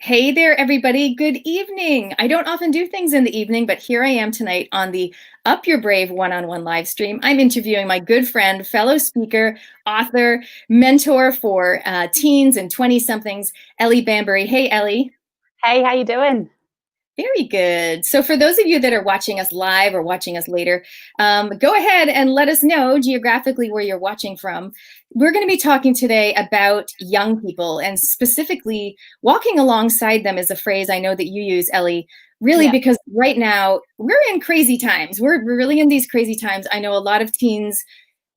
Hey there, everybody. Good evening. I don't often do things in the evening, but here I am tonight on the Up Your Brave one-on-one live stream. I'm interviewing my good friend, fellow speaker, author, mentor for teens and 20-somethings, Ellie Bambury. Hey, Ellie. Hey, how you doing? Very good. So for those of you that are watching us live or watching us later, go ahead and let us know geographically where you're watching from. We're going to be talking today about young people, and specifically walking alongside them is a phrase I know that you use, Ellie, really Yeah. because right now we're in crazy times. We're really in these crazy times. I know a lot of teens,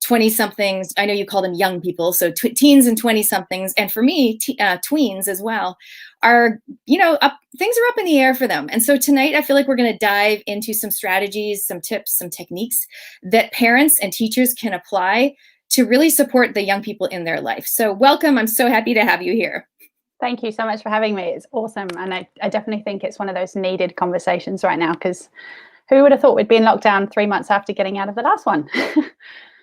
20 somethings, I know you call them young people, so teens and 20 somethings, and for me, tweens as well, are, things are up in the air for them. And so tonight, I feel like we're going to dive into some strategies, some tips, some techniques that parents and teachers can apply to really support the young people in their life. So welcome. I'm so happy to have you here. Thank you so much for having me. It's awesome. And I definitely think it's one of those needed conversations right now, because who would have thought we'd be in lockdown 3 months after getting out of the last one?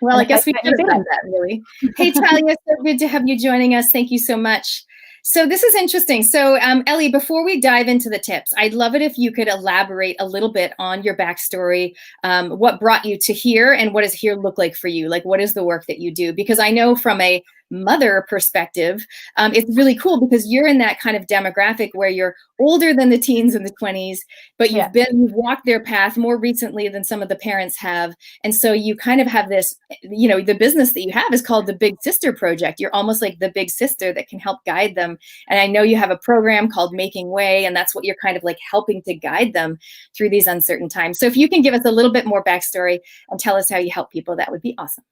Well, And I the guess first we one could in New have done Zealand. that, really. Hey, Talia, so good to have you joining us. Thank you so much. So this is interesting. So Ellie, before we dive into the tips, I'd love it if you could elaborate a little bit on your backstory, what brought you to here, and what does here look like for you? Like, what is the work that you do? Because I know from a mother perspective, it's really cool because you're in that kind of demographic where you're older than the teens and the 20s, but Yeah. you've walked their path more recently than some of the parents have. And so you kind of have this, the business that you have is called the Big Sister Project. You're almost like the big sister that can help guide them. And I know you have a program called Making Way, and that's what you're kind of like helping to guide them through these uncertain times. So if you can give us a little bit more backstory and tell us how you help people, that would be awesome.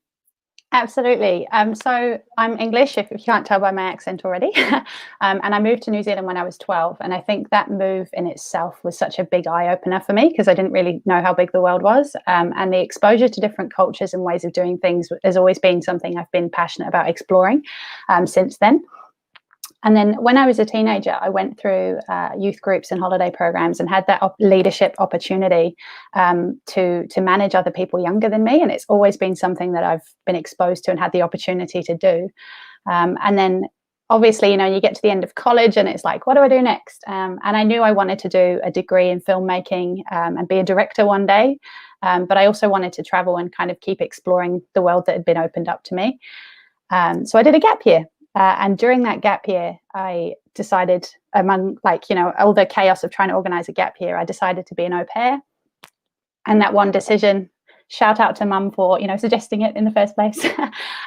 Absolutely. So I'm English, if you can't tell by my accent already. And I moved to New Zealand when I was 12. And I think that move in itself was such a big eye opener for me, because I didn't really know how big the world was. And the exposure to different cultures and ways of doing things has always been something I've been passionate about exploring since then. And then when I was a teenager, I went through youth groups and holiday programs and had that leadership opportunity to manage other people younger than me. And it's always been something that I've been exposed to and had the opportunity to do. And then obviously, you get to the end of college and it's like, what do I do next? And I knew I wanted to do a degree in filmmaking and be a director one day. But I also wanted to travel and kind of keep exploring the world that had been opened up to me. So I did a gap year. And during that gap year, I decided, among all the chaos of trying to organize a gap year, I decided to be an au pair. And that one decision, shout out to mum for suggesting it in the first place,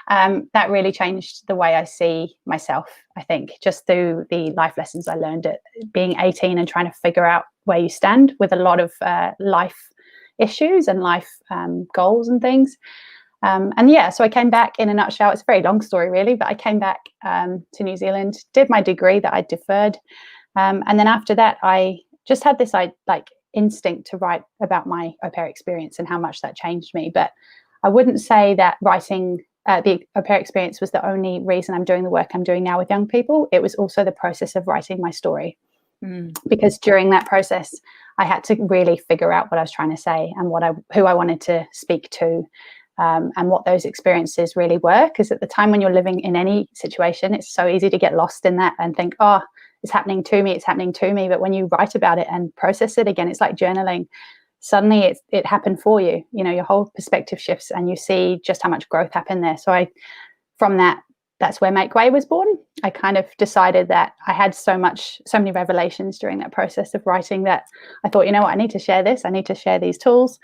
that really changed the way I see myself. I think just through the life lessons I learned at being 18 and trying to figure out where you stand with a lot of life issues and life goals and things. So I came back. In a nutshell, it's a very long story, really, but I came back to New Zealand, did my degree that I deferred. And then after that, I just had this instinct to write about my au pair experience and how much that changed me. But I wouldn't say that writing the au pair experience was the only reason I'm doing the work I'm doing now with young people. It was also the process of writing my story. Because during that process, I had to really figure out what I was trying to say and who I wanted to speak to. And what those experiences really were. Because at the time when you're living in any situation, it's so easy to get lost in that and think, oh, it's happening to me, it's happening to me. But when you write about it and process it again, it's like journaling. Suddenly it happened for you. Your whole perspective shifts and you see just how much growth happened there. So that's where Make Way was born. I kind of decided that I had so many revelations during that process of writing that I thought, I need to share this. I need to share these tools.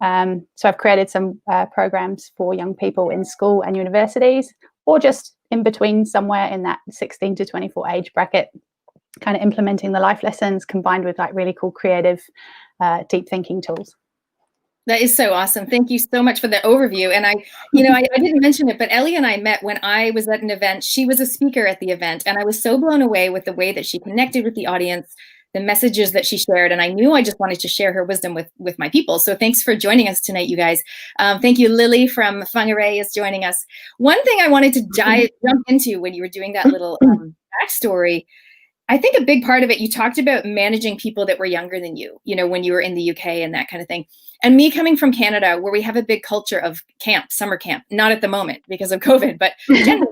So I've created some programs for young people in school and universities, or just in between somewhere in that 16 to 24 age bracket, kind of implementing the life lessons combined with really cool, creative, deep thinking tools. That is so awesome. Thank you so much for the overview. And I didn't mention it, but Ellie and I met when I was at an event. She was a speaker at the event, and I was so blown away with the way that she connected with the audience, the messages that she shared. And I knew I just wanted to share her wisdom with my people. So thanks for joining us tonight, you guys. Thank you. Lily from Whangarei is joining us. One thing I wanted to jump into when you were doing that little backstory, I think a big part of it, you talked about managing people that were younger than you, when you were in the UK and that kind of thing. And me coming from Canada, where we have a big culture of summer camp, not at the moment because of COVID, but generally,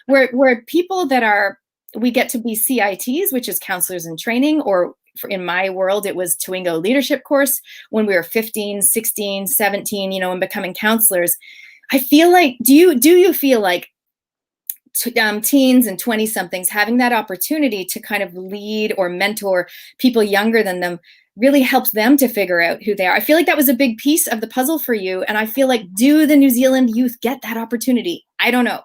where people that are we get to be CITs, which is counselors in training, or in my world, it was Twingo leadership course when we were 15, 16, 17, and becoming counselors. I feel like, do you feel like teens and 20 somethings having that opportunity to kind of lead or mentor people younger than them really helps them to figure out who they are? I feel like that was a big piece of the puzzle for you. And I feel like, do the New Zealand youth get that opportunity? I don't know.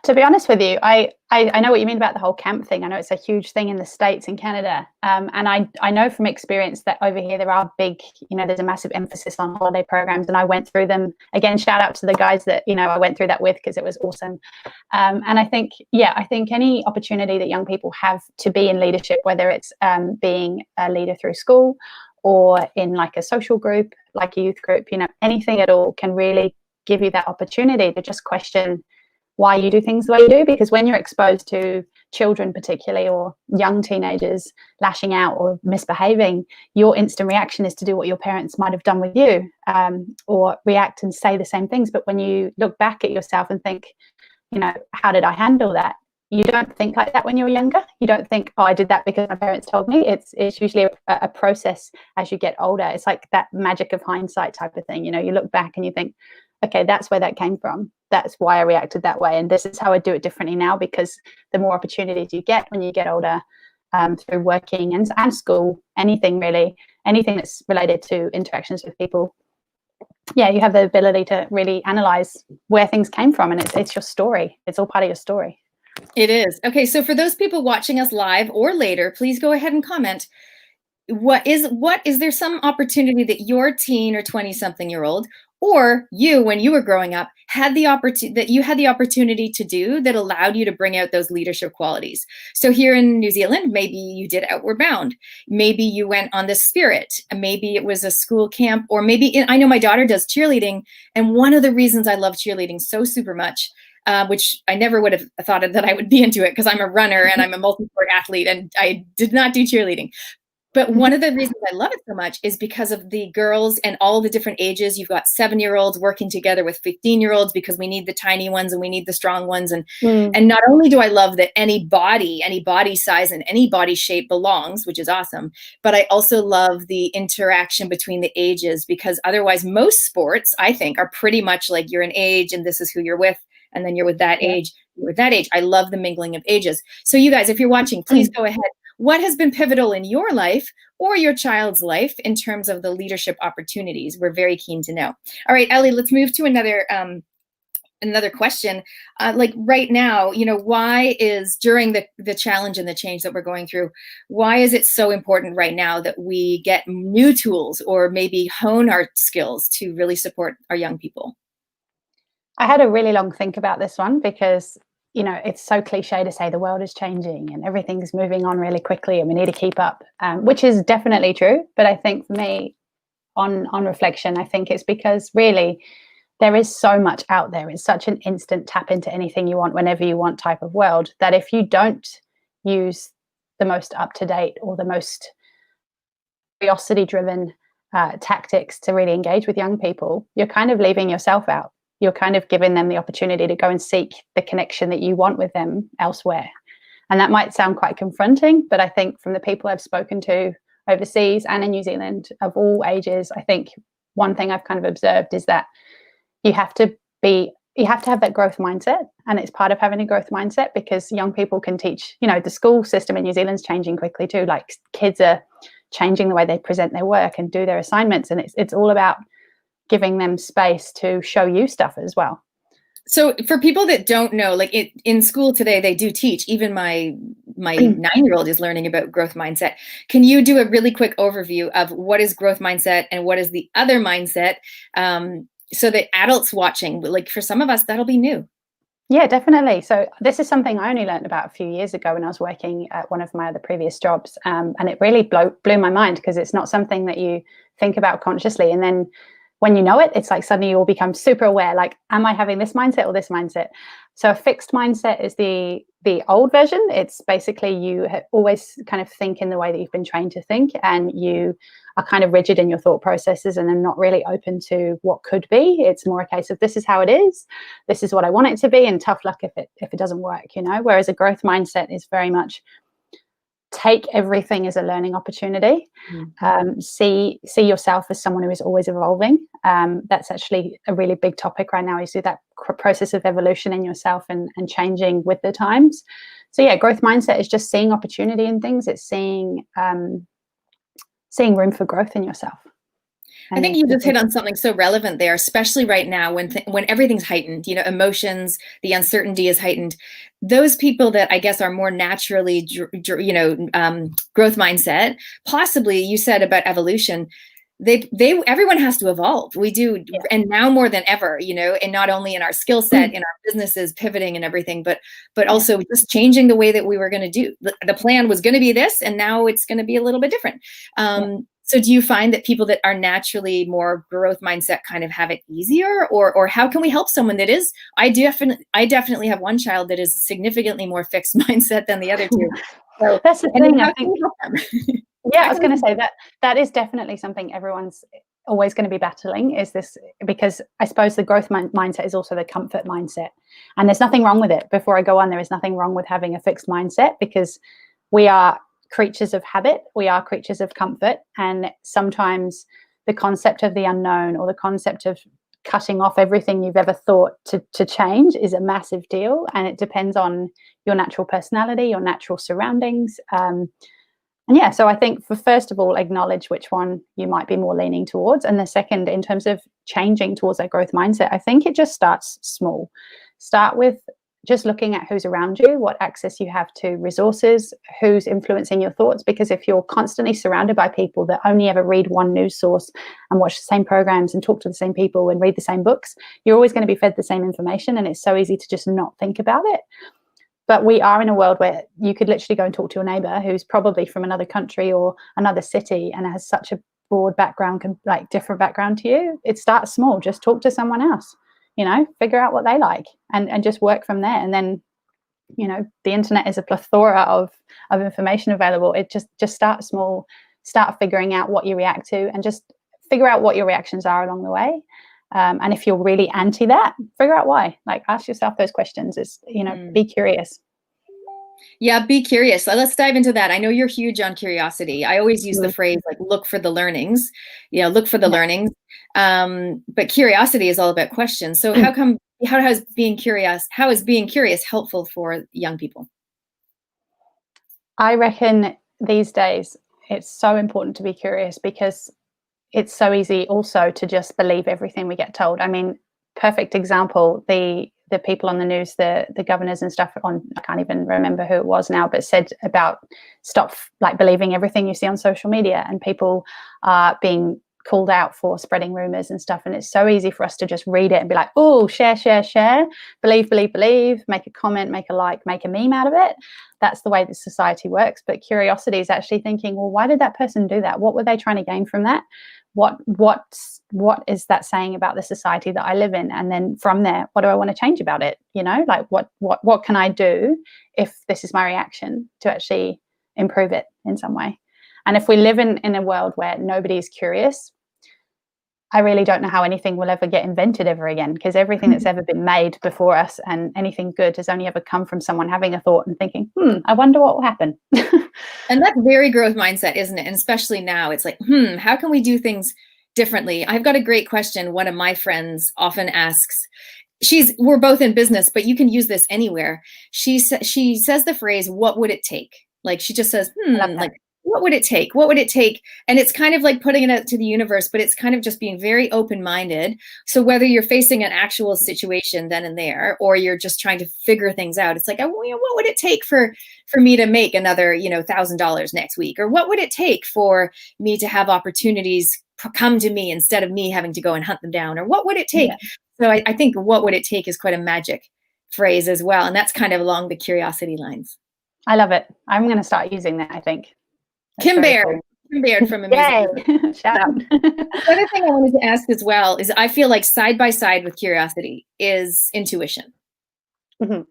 To be honest with you, I know what you mean about the whole camp thing. I know it's a huge thing in the States and Canada. And I know from experience that over here there are big, there's a massive emphasis on holiday programs. And I went through them. Again, shout out to the guys that, I went through that with, because it was awesome. And I think any opportunity that young people have to be in leadership, whether it's being a leader through school or in like a social group, like a youth group, anything at all can really give you that opportunity to just question why you do things the way you do. Because when you're exposed to children particularly, or young teenagers lashing out or misbehaving, your instant reaction is to do what your parents might have done with you, or react and say the same things. But when you look back at yourself and think, how did I handle that? You don't think like that when you're younger. You don't think, oh, I did that because my parents told me. It's usually a process as you get older. It's like that magic of hindsight type of thing. You look back and you think, okay, that's where that came from. That's why I reacted that way. And this is how I do it differently now, because the more opportunities you get when you get older, through working and school, anything that's related to interactions with people, you have the ability to really analyze where things came from. And it's your story. It's all part of your story. It is. Okay, so for those people watching us live or later, please go ahead and comment. What is there some opportunity that your teen or 20-something-year-old, or you, when you were growing up, had the opportunity to do that allowed you to bring out those leadership qualities? So here in New Zealand, maybe you did Outward Bound, maybe you went on the Spirit, maybe it was a school camp, or maybe I know my daughter does cheerleading, and one of the reasons I love cheerleading so super much, which I never would have thought that I would be into it, because I'm a runner and I'm a multi-sport athlete, and I did not do cheerleading. But one of the reasons I love it so much is because of the girls and all the different ages. You've got 7-year-olds working together with 15-year-olds, because we need the tiny ones and we need the strong ones. And not only do I love that any body size and any body shape belongs, which is awesome, but I also love the interaction between the ages, because otherwise most sports, I think, are pretty much like you're an age and this is who you're with, and then you're with that age, you're with that age. I love the mingling of ages. So you guys, if you're watching, please go ahead. What has been pivotal in your life or your child's life in terms of the leadership opportunities? We're very keen to know. All right, Ellie, let's move to another question. Like right now, why is, during the challenge and the change that we're going through, why is it so important right now that we get new tools or maybe hone our skills to really support our young people? I had a really long think about this one, because it's so cliche to say the world is changing and everything's moving on really quickly and we need to keep up, which is definitely true. But I think for me, on reflection, I think it's because really there is so much out there. It's such an instant tap into anything you want, whenever you want type of world, that if you don't use the most up-to-date or the most curiosity-driven tactics to really engage with young people, you're kind of leaving yourself out. You're kind of giving them the opportunity to go and seek the connection that you want with them elsewhere. And that might sound quite confronting, but I think from the people I've spoken to overseas and in New Zealand of all ages, I think one thing I've kind of observed is that you have to have that growth mindset. And it's part of having a growth mindset, because young people can teach, the school system in New Zealand's changing quickly too. Like, kids are changing the way they present their work and do their assignments. And it's all about giving them space to show you stuff as well. So for people that don't know, like in school today, they do teach, even my 9-year-old is learning about growth mindset. Can you do a really quick overview of what is growth mindset and what is the other mindset? So that adults watching, like for some of us, that'll be new. Yeah, definitely. So this is something I only learned about a few years ago when I was working at one of my other previous jobs. And it really blew my mind, because it's not something that you think about consciously. And then when you know it, it's like suddenly you all become super aware, like, am I having this mindset or this mindset? So a fixed mindset is the old version. It's basically you always kind of think in the way that you've been trained to think, and you are kind of rigid in your thought processes and are not really open to what could be. It's more a case of, this is how it is, this is what I want it to be, and tough luck if it doesn't work, you know. Whereas a growth mindset is very much take everything as a learning opportunity. See yourself as someone who is always evolving. That's actually a really big topic right now. You see that process of evolution in yourself and changing with the times. So yeah, growth mindset is just seeing opportunity in things. It's seeing room for growth in yourself. I think you just hit on something so relevant there, especially right now when everything's heightened, you know, emotions, the uncertainty is heightened. Those people that I guess are more naturally, growth mindset, possibly you said about evolution, everyone has to evolve. We do. Yeah. And now more than ever, you know, and not only in our skill set, in our businesses, pivoting and everything, but also just changing the way that we were going to do. The plan was going to be this, and now it's going to be a little bit different. So do you find that people that are naturally more growth mindset kind of have it easier, or how can we help someone that is? I definitely have one child that is significantly more fixed mindset than the other two. So that's the thing. I think. Yeah, I was going to say that is definitely something everyone's always going to be battling, is this, because I suppose the growth mindset is also the comfort mindset, and there's nothing wrong with it. Before I go on, there is nothing wrong with having a fixed mindset, because we are creatures of habit, we are creatures of comfort, and sometimes the concept of the unknown, or the concept of cutting off everything you've ever thought to change, is a massive deal, and it depends on your natural personality, your natural surroundings. And yeah, so I think first of all, acknowledge which one you might be more leaning towards. And the second, in terms of changing towards that growth mindset, I think it just starts small. Start with just looking at who's around you, what access you have to resources, who's influencing your thoughts. Because if you're constantly surrounded by people that only ever read one news source and watch the same programs and talk to the same people and read the same books, you're always going to be fed the same information, and it's so easy to just not think about it. But we are in a world where you could literally go and talk to your neighbor who's probably from another country or another city and has such a broad background, like different background to you. It starts small. Just talk to someone else, you know, figure out what they like, and just work from there. And then, you know, the internet is a plethora of information available. It just start small, start figuring out what you react to, and just figure out what your reactions are along the way. And if you're really anti that, figure out why. Like, ask yourself those questions. It's, you know, be curious. Yeah, be curious. So let's dive into that. I know you're huge on curiosity. I always use the phrase, like, look for the learnings. You know, look for the learnings. But curiosity is all about questions. So how is being curious helpful for young people? I reckon these days it's so important to be curious, because it's so easy also to just believe everything we get told. I mean, perfect example, the people on the news, the governors and stuff on, I can't even remember who it was now, but said about stop like believing everything you see on social media, and people are being called out for spreading rumors and stuff. And it's so easy for us to just read it and be like, oh, share, believe, make a comment, make a like, make a meme out of it. That's the way that society works. But curiosity is actually thinking, well, why did that person do that? What were they trying to gain from that? What is that saying about the society that I live in? And then from there, what do I want to change about it? You know, like what can I do if this is my reaction to actually improve it in some way? And if we live in a world where nobody is curious, I really don't know how anything will ever get invented ever again, because everything that's ever been made before us and anything good has only ever come from someone having a thought and thinking, I wonder what will happen. And that's very growth mindset, isn't it? And especially now, it's like, how can we do things differently? I've got a great question. One of my friends often asks, we're both in business, but you can use this anywhere. She says the phrase, what would it take? Like, she just says, like, what would it take? What would it take? And it's kind of like putting it out to the universe, but it's kind of just being very open-minded. So whether you're facing an actual situation then and there, or you're just trying to figure things out, it's like, what would it take for me to make another, $1,000 next week? Or what would it take for me to have opportunities come to me instead of me having to go and hunt them down? Or what would it take? Yeah. So I think what would it take is quite a magic phrase as well. And that's kind of along the curiosity lines. I love it. I'm going to start using that, I think. Kim Bear, Baird from a Yay! music. Shout out. The other thing I wanted to ask as well is I feel like side by side with curiosity is intuition. Mhm.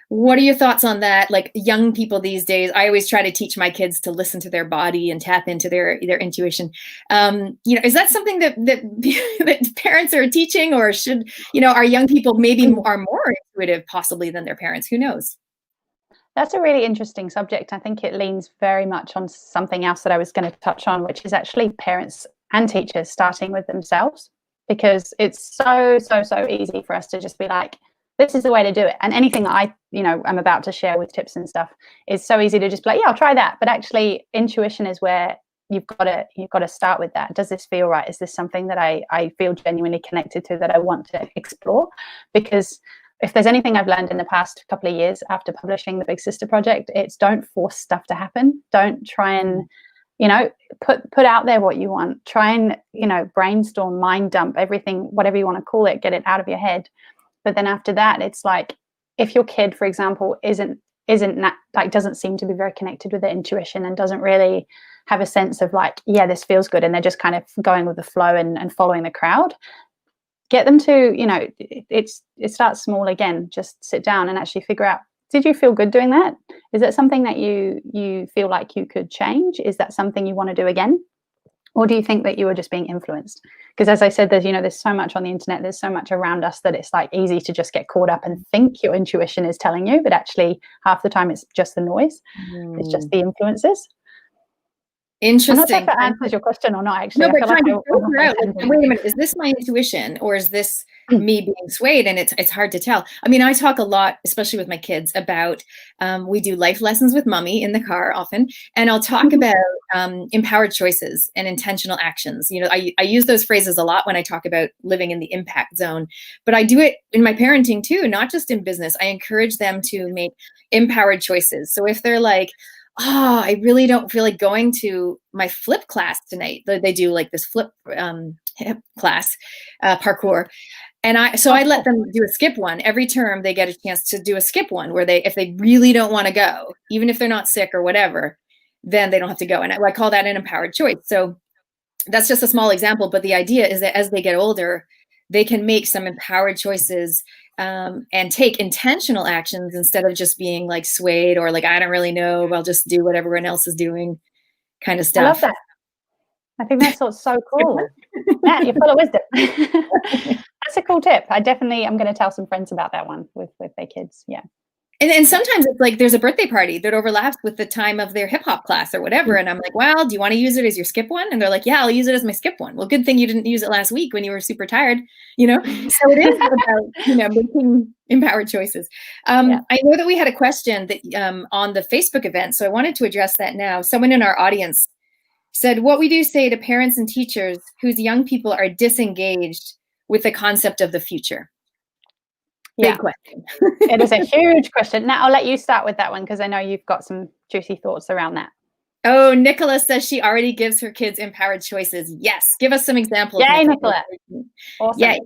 What are your thoughts on that? Like young people these days, I always try to teach my kids to listen to their body and tap into their intuition. Is that something that that parents are teaching, or should, our young people maybe are more intuitive possibly than their parents? Who knows? That's a really interesting subject. I think it leans very much on something else that I was going to touch on, which is actually parents and teachers starting with themselves, because it's so easy for us to just be like, this is the way to do it. And anything that I'm about to share with tips and stuff is so easy to just be like, yeah, I'll try that. But actually, intuition is where you've got to start with that. Does this feel right? Is this something that I feel genuinely connected to, that I want to explore? Because if there's anything I've learned in the past couple of years after publishing the Big Sister Project, it's don't force stuff to happen. Don't try and, put out there what you want. Try and, brainstorm, mind dump, everything, whatever you want to call it, get it out of your head. But then after that, it's like, if your kid, for example, doesn't seem to be very connected with their intuition and doesn't really have a sense of like, yeah, this feels good, and they're just kind of going with the flow and following the crowd, get them to, it starts small again. Just sit down and actually figure out, did you feel good doing that? Is that something that you feel like you could change? Is that something you want to do again? Or do you think that you were just being influenced? Because as I said, there's so much on the internet, there's so much around us that it's like easy to just get caught up and think your intuition is telling you, but actually half the time it's just the noise. It's just the influences. Interesting. I'm not sure if that answers your question or not, actually. No, but wait a minute, is this my intuition, or is this me being swayed? And it's hard to tell. I mean, I talk a lot, especially with my kids, about we do life lessons with mommy in the car often, and I'll talk about empowered choices and intentional actions. I use those phrases a lot when I talk about living in the impact zone, but I do it in my parenting too, not just in business. I encourage them to make empowered choices. So if they're like, oh, I really don't feel like going to my flip class tonight. They do like this flip class, parkour. And I let them do a skip one. Every term they get a chance to do a skip one where if they really don't want to go, even if they're not sick or whatever, then they don't have to go. And I call that an empowered choice. So that's just a small example. But the idea is that as they get older, they can make some empowered choices and take intentional actions instead of just being like swayed or like, I don't really know, I'll just do what everyone else is doing kind of stuff. I love that. I think that's what's so cool. Matt, you're full of wisdom. That's a cool tip. I'm going to tell some friends about that one with their kids. Yeah. And sometimes it's like there's a birthday party that overlaps with the time of their hip hop class or whatever. And I'm like, well, do you want to use it as your skip one? And they're like, yeah, I'll use it as my skip one. Well, good thing you didn't use it last week when you were super tired, So it is about, making empowered choices. I know that we had a question that on the Facebook event, so I wanted to address that now. Someone in our audience said, what would you say to parents and teachers whose young people are disengaged with the concept of the future? Big question. It is a huge question. Now I'll let you start with that one because I know you've got some juicy thoughts around that. Oh, Nicola says she already gives her kids empowered choices. Yes. Give us some examples. Yay, Nicola. Awesome. Yay.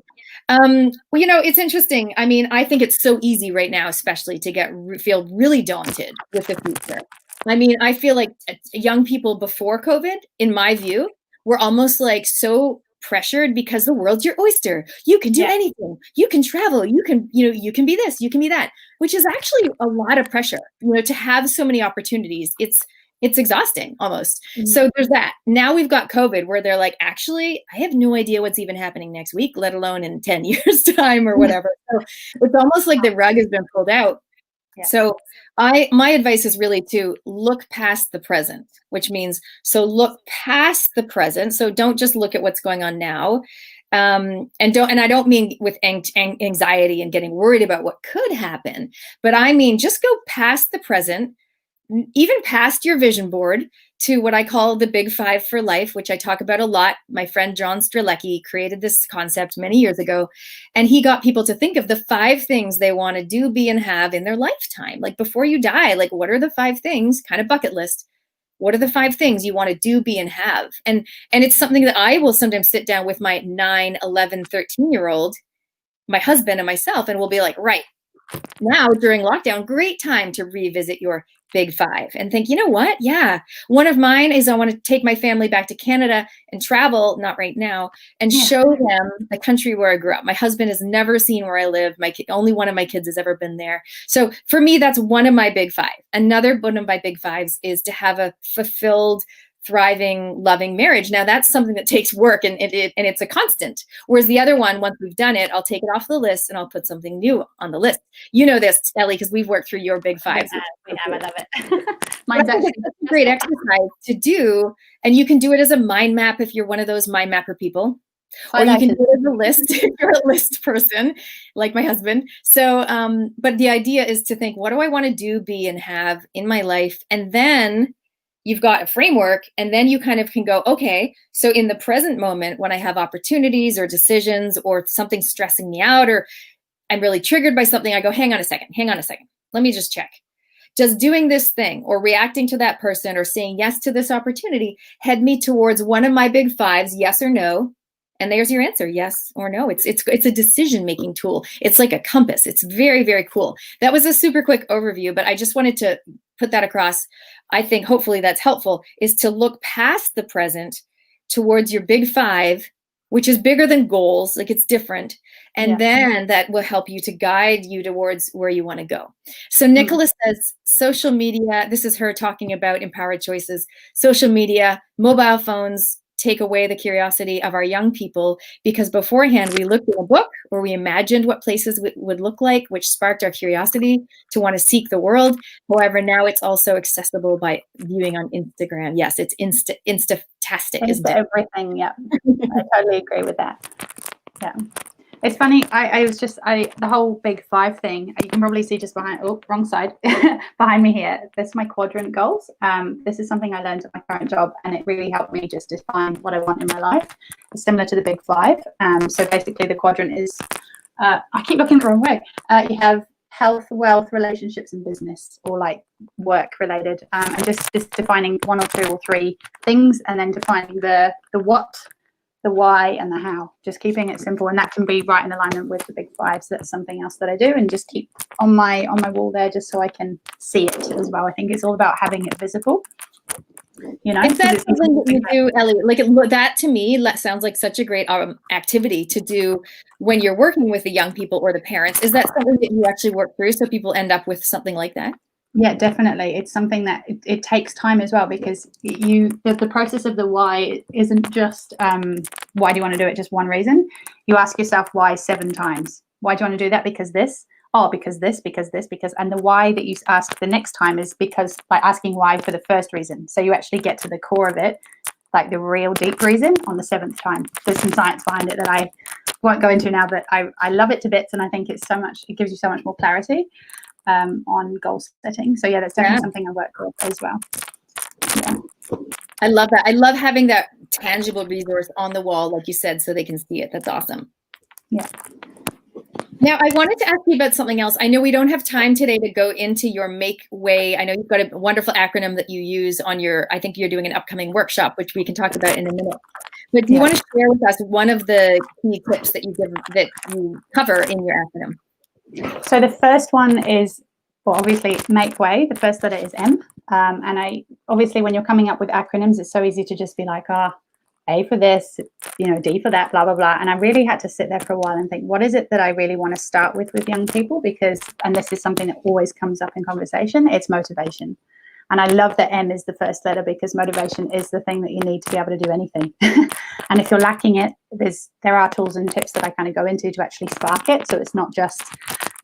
Well, it's interesting. I mean, I think it's so easy right now, especially to feel really daunted with the future. I mean, I feel like young people before COVID, in my view, were almost like so pressured because the world's your oyster. You can do anything. You can travel. You can, you can be this, you can be that, which is actually a lot of pressure, to have so many opportunities. It's exhausting almost. Mm-hmm. So there's that. Now we've got COVID where they're like, actually, I have no idea what's even happening next week, let alone in 10 years time or whatever. So it's almost like the rug has been pulled out. Yeah. So my advice is really to look past the present, which means, so look past the present. So don't just look at what's going on now. And I don't mean with anxiety and getting worried about what could happen, but I mean, just go past the present, even past your vision board to what I call the big 5 for life, which I talk about a lot. My friend John Strzelecki created this concept many years ago, and he got people to think of the 5 things they want to do, be, and have in their lifetime. Like before you die, like what are the 5 things, kind of bucket list? What are the 5 things you want to do, be, and have? And it's something that I will sometimes sit down with my 9, 11, 13-year-old, my husband and myself, and we'll be like, right, now during lockdown, great time to revisit your big five and think, you know what? Yeah. One of mine is I want to take my family back to Canada and travel, not right now, and show them the country where I grew up. My husband has never seen where I live. Only one of my kids has ever been there. So for me, that's one of my big five. Another one of my big fives is to have a fulfilled, thriving, loving marriage. Now that's something that takes work and it's a constant. Whereas the other one, once we've done it, I'll take it off the list and I'll put something new on the list. You know this, Ellie, because we've worked through your big fives. We have, I love it. Mine's actually a great exercise to do, and you can do it as a mind map if you're one of those mind mapper people. Or you can do it as a list if you're a list person, like my husband. So, but the idea is to think, what do I want to do, be, and have in my life? And then you've got a framework, and then you kind of can go, okay, so in the present moment, when I have opportunities or decisions or something stressing me out, or I'm really triggered by something, I go, hang on a second. Let me just check. Does doing this thing or reacting to that person or saying yes to this opportunity head me towards one of my big fives, yes or no? And there's your answer, yes or no. It's a decision-making tool. It's like a compass. It's very, very cool. That was a super quick overview, but I just wanted to put that across. I think hopefully that's helpful, is to look past the present towards your big five, which is bigger than goals, like it's different. And then that will help you to guide you towards where you want to go. So Nicholas says, social media, this is her talking about empowered choices, social media, mobile phones, take away the curiosity of our young people, because beforehand we looked at a book or we imagined what places would look like, which sparked our curiosity to want to seek the world. However, now it's also accessible by viewing on Instagram. Yes, it's insta-tastic, isn't it? Everything, yeah. I totally agree with that. Yeah. It's funny, the whole big five thing, you can probably see just behind, wrong side, behind me here, that's my quadrant goals. This is something I learned at my current job, and it really helped me just define what I want in my life. It's similar to the big five. So basically the quadrant is, I keep looking the wrong way. You have health, wealth, relationships, and business, or like work related, and just defining one or two or three things, and then defining the what, the why, and the how, just keeping it simple. And that can be right in alignment with the big five. So that's something else that I do, and just keep on my wall there, just so I can see it as well. I think it's all about having it visible, you know. Is that something that you do, Ellie? Like that to me sounds like such a great activity to do when you're working with the young people or the parents. Is that something that you actually work through so people end up with something like that? Yeah, definitely. It's something that it takes time as well, because the process of the why isn't just why do you want to do it, just one reason. You ask yourself why 7 times. Why do you want to do that? Because this. Oh, because this, because this, because, and the why that you ask the next time is because by asking why for the first reason. So you actually get to the core of it, like the real deep reason, on the 7th time. There's some science behind it that I won't go into now, but I love it to bits, and I think it gives you so much more clarity on goal setting. So yeah, that's definitely something I work with as well. Yeah. I love that. I love having that tangible resource on the wall, like you said, so they can see it. That's awesome. Yeah. Now, I wanted to ask you about something else. I know we don't have time today to go into your Make Way. I know you've got a wonderful acronym that you use on I think you're doing an upcoming workshop, which we can talk about in a minute. But do you want to share with us one of the key tips that you cover in your acronym? So the first one is, well, obviously Make Way. The first letter is M. And obviously when you're coming up with acronyms, it's so easy to just be like, A for this, D for that, blah, blah, blah. And I really had to sit there for a while and think, what is it that I really want to start with young people? Because, and this is something that always comes up in conversation, it's motivation. And I love that M is the first letter, because motivation is the thing that you need to be able to do anything. And if you're lacking it, there are tools and tips that I kind of go into to actually spark it. So it's not just,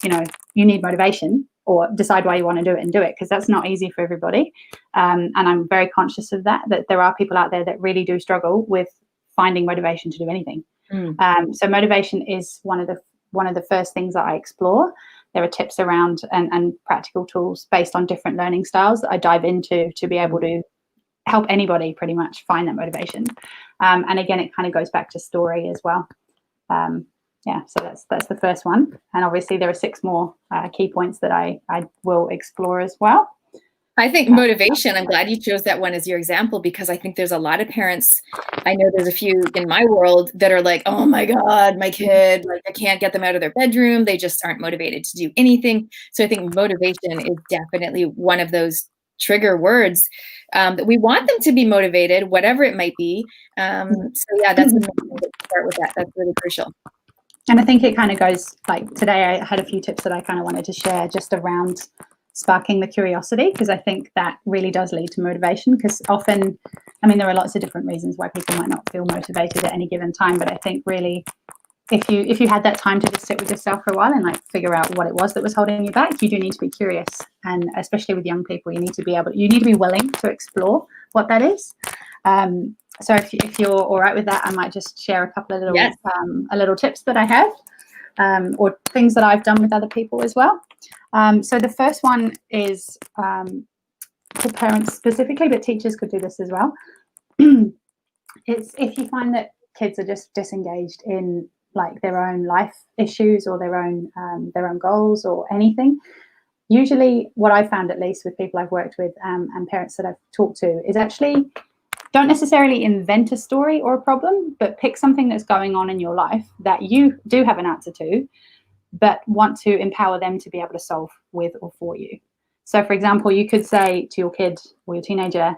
you need motivation, or decide why you want to do it and do it, because that's not easy for everybody. And I'm very conscious of that there are people out there that really do struggle with finding motivation to do anything. So motivation is one of the first things that I explore. There are tips around and practical tools based on different learning styles that I dive into to be able to help anybody pretty much find that motivation. And again, it kind of goes back to story as well. So that's the first one. And obviously there are 6 more key points that I will explore as well. I think motivation, I'm glad you chose that one as your example, because I think there's a lot of parents, I know there's a few in my world that are like, oh my God, my kid, like I can't get them out of their bedroom. They just aren't motivated to do anything. So I think motivation is definitely one of those trigger words that we want them to be motivated, whatever it might be. So yeah, that's amazing to start with that. That's really crucial. And I think it kind of goes, like today I had a few tips that I kind of wanted to share just around sparking the curiosity, because I think that really does lead to motivation. Because often, I mean, there are lots of different reasons why people might not feel motivated at any given time, but I think really if you had that time to just sit with yourself for a while and like figure out what it was that was holding you back, you do need to be curious. And especially with young people, you need to be willing to explore what that is. So if you're all right with that, I might just share a couple of little tips that I have, or things that I've done with other people as well. So the first one is for parents specifically, but teachers could do this as well. It's if you find that kids are just disengaged in like their own life issues or their own goals or anything. Usually what I found, at least with people I've worked with and parents that I've talked to, is actually don't necessarily invent a story or a problem, but pick something that's going on in your life that you do have an answer to, but want to empower them to be able to solve with or for you. So for example, you could say to your kid or your teenager,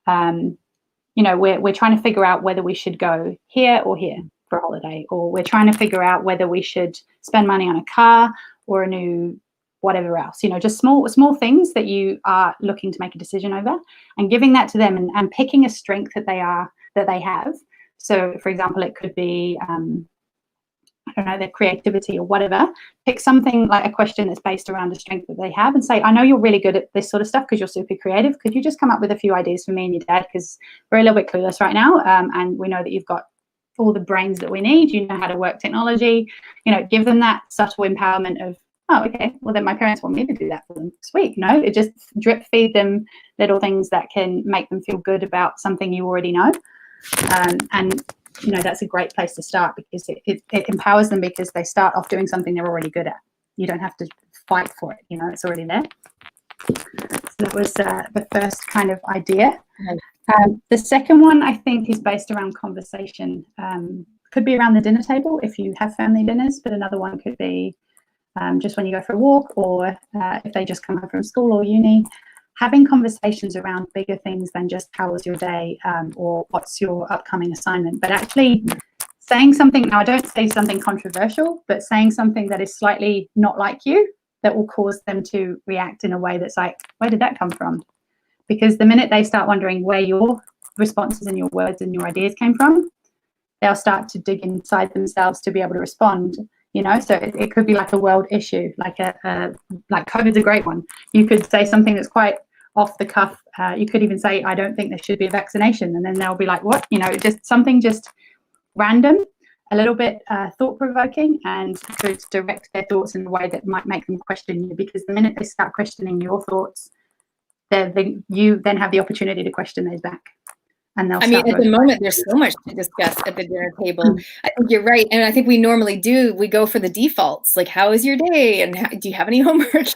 we're trying to figure out whether we should go here or here for a holiday, or we're trying to figure out whether we should spend money on a car or a new whatever else, just small things that you are looking to make a decision over, and giving that to them and picking a strength that they have. So for example, it could be their creativity or whatever. Pick something like a question that's based around a strength that they have and say, I know you're really good at this sort of stuff because you're super creative. Could you just come up with a few ideas for me and your dad, because we're a little bit clueless right now, and we know that you've got all the brains that we need, you know how to work technology. Give them that subtle empowerment of, oh, okay, well then my parents want me to do that for them. Sweet. It just drip feed them little things that can make them feel good about something you already know. And that's a great place to start, because it empowers them, because they start off doing something they're already good at. You don't have to fight for it, it's already there. So that was the first kind of idea. The second one, I think, is based around conversation. Could be around the dinner table if you have family dinners, but another one could be just when you go for a walk, or if they just come home from school or uni. Having conversations around bigger things than just how was your day, or what's your upcoming assignment, but actually saying something. Now, I don't say something controversial, but saying something that is slightly not like you, that will cause them to react in a way that's like, where did that come from? Because the minute they start wondering where your responses and your words and your ideas came from, they'll start to dig inside themselves to be able to respond. So it could be like a world issue, like COVID's a great one. You could say something that's quite off the cuff. You could even say, I don't think there should be a vaccination. And then they'll be like, what? Just something just random, a little bit thought-provoking, and could direct their thoughts in a way that might make them question you. Because the minute they start questioning your thoughts, you then have the opportunity to question those back. And at the moment, there's so much to discuss at the dinner table. I think you're right. And I think we normally we go for the defaults, like, how is your day? And do you have any homework?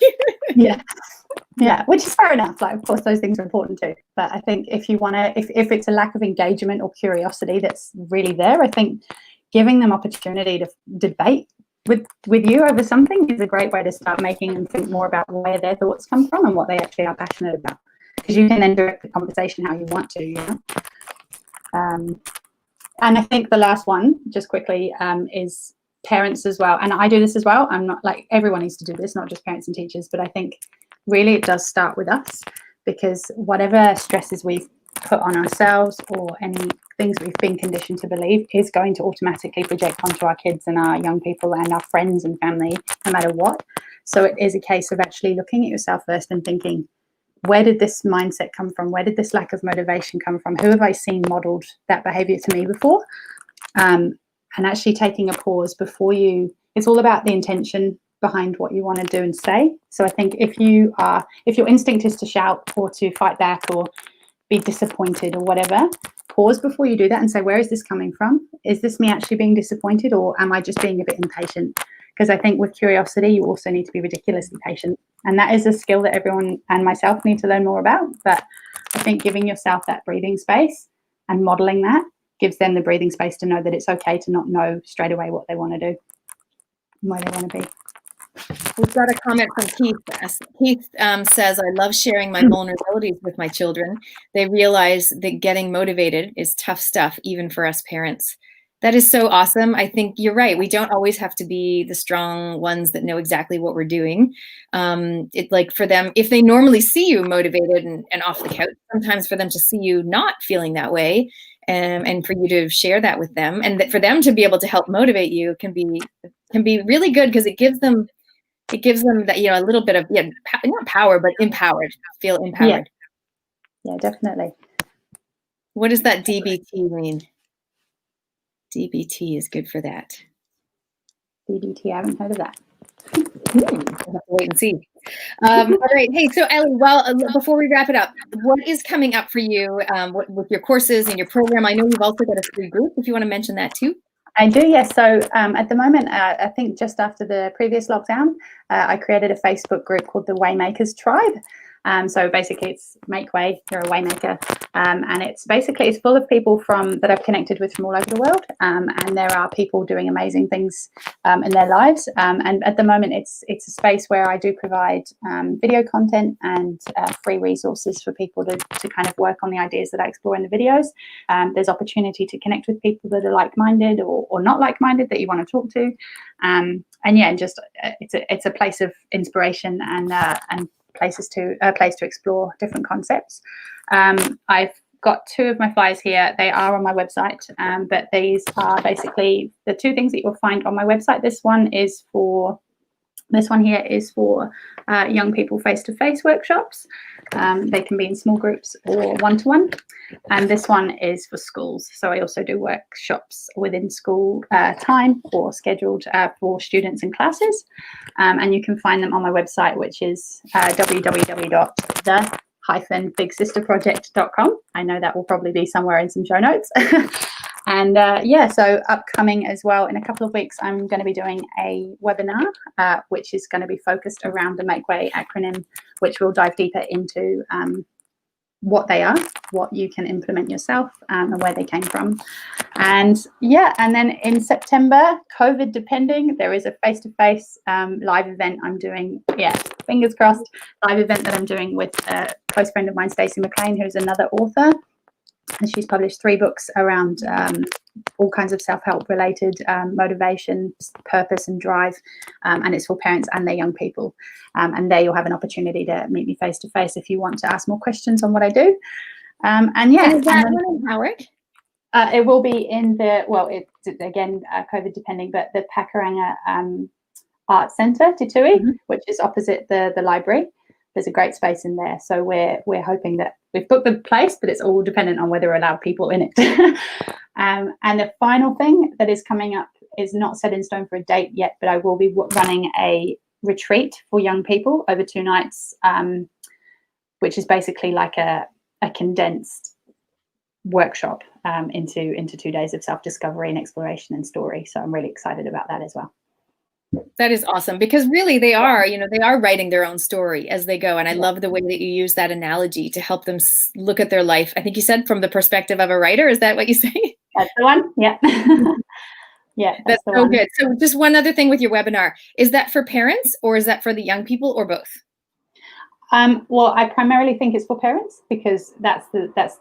Yeah, which is fair enough. Like, of course, those things are important too. But I think if you want to, if it's a lack of engagement or curiosity that's really there, I think giving them opportunity to debate with you over something is a great way to start making them think more about where their thoughts come from and what they actually are passionate about. Because you can then direct the conversation how you want to, And I think the last one, just quickly, is parents as well. And I do this as well. I'm not like, everyone needs to do this, not just parents and teachers, but I think really it does start with us, because whatever stresses we've put on ourselves or any things we've been conditioned to believe is going to automatically project onto our kids and our young people and our friends and family, no matter what. So it is a case of actually looking at yourself first and thinking, where did this mindset come from? Where did this lack of motivation come from? Who have I seen modeled that behavior to me before? And actually taking a pause before it's all about the intention behind what you want to do and say. So I think if your instinct is to shout or to fight back or be disappointed or whatever, pause before you do that and say, where is this coming from? Is this me actually being disappointed, or am I just being a bit impatient? because I think with curiosity, you also need to be ridiculously patient. And that is a skill that everyone and myself need to learn more about. But I think giving yourself that breathing space and modeling that gives them the breathing space to know that it's okay to not know straight away what they want to do and where they want to be. We've got a comment from Keith. Keith says, I love sharing my vulnerabilities with my children. They realize that getting motivated is tough stuff, even for us parents. That is so awesome. I think you're right. We don't always have to be the strong ones that know exactly what we're doing. It like for them, if they normally see you motivated and off the couch, sometimes for them to see you not feeling that way, and for you to share that with them, and that for them to be able to help motivate you can be really good, because it gives them that, you know, a little bit of, not power, but empowered, feel empowered. Yeah, definitely. What does that DBT mean? DBT is good for that. DBT, I haven't heard of that. We'll have to wait and see. All right. Hey, so Ellie, well, before we wrap it up, what is coming up for you with your courses and your program? I know you've also got a free group, if you want to mention that too. I do, yes. So at the moment, I think just after the previous lockdown, I created a Facebook group called the Waymakers Tribe. So basically it's make way, you're a waymaker, and it's full of people that I've connected with from all over the world, and there are people doing amazing things in their lives, and at the moment it's a space where I do provide video content and free resources for people to kind of work on the ideas that I explore in the videos. There's opportunity to connect with people that are like-minded or not like-minded that you want to talk to, and just it's a place of inspiration and place to explore different concepts. I've got 2 of my flyers here. They are on my website, but these are basically the 2 things that you'll find on my website. This one here is for young people face-to-face workshops. They can be in small groups or one-to-one. And this one is for schools. So I also do workshops within school time or scheduled for students and classes. And you can find them on my website, which is www.the-bigsisterproject.com. I know that will probably be somewhere in some show notes. And so upcoming as well, in a couple of weeks, I'm going to be doing a webinar, which is going to be focused around the Make Way acronym, which will dive deeper into what they are, what you can implement yourself, and where they came from. And then in September, COVID depending, there is a face-to-face live event I'm doing, fingers crossed, live event that I'm doing with a close friend of mine, Stacey McLean, who's another author. And she's published 3 books around all kinds of self-help related motivation, purpose and drive, and it's for parents and their young people. And there you'll have an opportunity to meet me face to face if you want to ask more questions on what I do. And is that one in Howard? It will be in it's again COVID depending, but the Pakuranga Art Centre, Titui, which is opposite the library. There's a great space in there, so we're hoping that we've booked the place, but it's all dependent on whether we're allowed people in it. And the final thing that is coming up is not set in stone for a date yet, but I will be running a retreat for young people over 2 nights, which is basically like a condensed workshop into 2 days of self-discovery and exploration and story. So I'm really excited about that as well. That is awesome, because really they are writing their own story as they go. And I love the way that you use that analogy to help them look at their life. I think you said from the perspective of a writer. Is that what you say? That's the one. Yeah. Yeah. That's so good. So just one other thing with your webinar, is that for parents or is that for the young people or both? Well, I primarily think it's for parents, because that's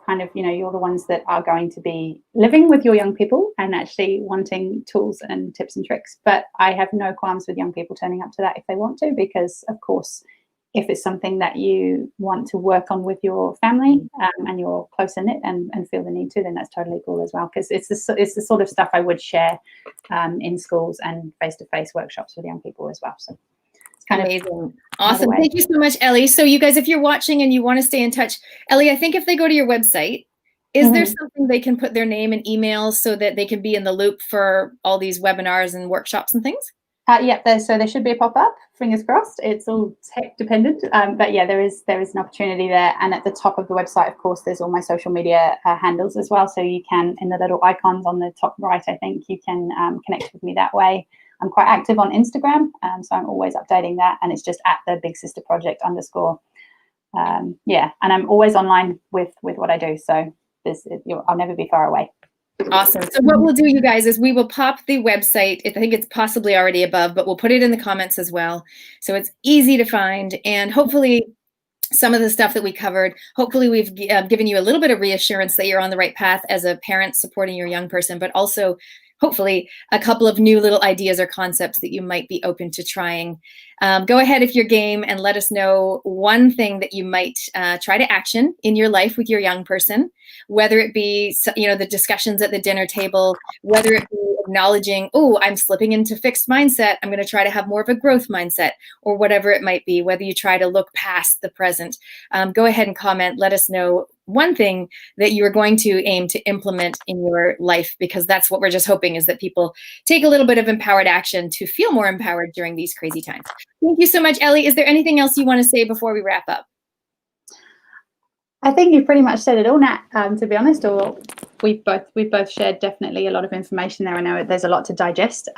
kind of, you're the ones that are going to be living with your young people and actually wanting tools and tips and tricks. But I have no qualms with young people turning up to that if they want to, because of course, if it's something that you want to work on with your family and you're close in it and feel the need to, then that's totally cool as well, because it's the sort of stuff I would share in schools and face-to-face workshops with young people as well. So amazing. Awesome. Thank you so much, Ellie. So you guys, if you're watching and you want to stay in touch, Ellie, I think if they go to your website, is there something they can put their name and emails so that they can be in the loop for all these webinars and workshops and things? So there should be a pop-up, fingers crossed. It's all tech dependent, but yeah, there is an opportunity there. And at the top of the website, of course, there's all my social media handles as well. So you can, in the little icons on the top right, I think you can connect with me that way. I'm quite active on Instagram, so I'm always updating that, and it's just at the Big Sister Project _ yeah, and I'm always online with what I do, so I'll never be far away. Awesome. So what we'll do, you guys, is we will pop the website. I think it's possibly already above, but we'll put it in the comments as well, so it's easy to find. And hopefully some of the stuff that we covered, hopefully we've given you a little bit of reassurance that you're on the right path as a parent supporting your young person, but also hopefully a couple of new little ideas or concepts that you might be open to trying. Go ahead if you're game and let us know one thing that you might try to action in your life with your young person, whether it be, you know, the discussions at the dinner table, whether it be acknowledging, oh, I'm slipping into fixed mindset, I'm going to try to have more of a growth mindset, or whatever it might be, whether you try to look past the present. Go ahead and comment. Let us know one thing that you are going to aim to implement in your life, because that's what we're just hoping, is that people take a little bit of empowered action to feel more empowered during these crazy times. Thank you so much, Ellie. Is there anything else you want to say before we wrap up? I think you've pretty much said it all, Nat, to be honest, or we've both shared definitely a lot of information there. I know there's a lot to digest.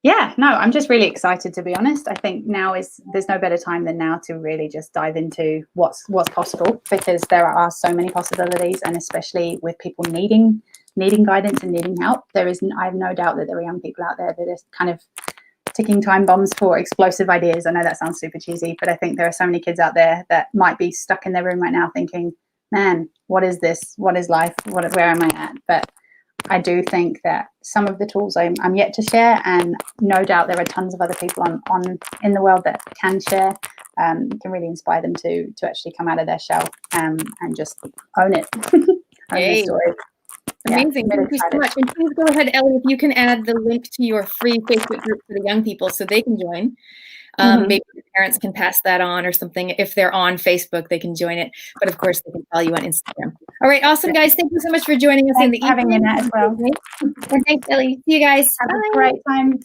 Yeah, no, I'm just really excited, to be honest. I think there's no better time than now to really just dive into what's possible, because there are so many possibilities, and especially with people needing guidance and needing help. I have no doubt that there are young people out there that are kind of ticking time bombs for explosive ideas. I know that sounds super cheesy, but I think there are so many kids out there that might be stuck in their room right now thinking, man, what is this? What is life? Where am I at? But I do think that some of the tools I'm yet to share, and no doubt there are tons of other people in the world that can share, can really inspire them to actually come out of their shell and just own it. Own their story. Amazing. Yeah, thank you so much. And please go ahead, Ellie, if you can add the link to your free Facebook group for the young people so they can join. Maybe the parents can pass that on or something. If they're on Facebook, they can join it. But of course, they can follow you on Instagram. All right, awesome, guys. Thank you so much for joining us in the evening. Having me, Nat, as well. And thanks, Ellie. See you guys. Have a great time.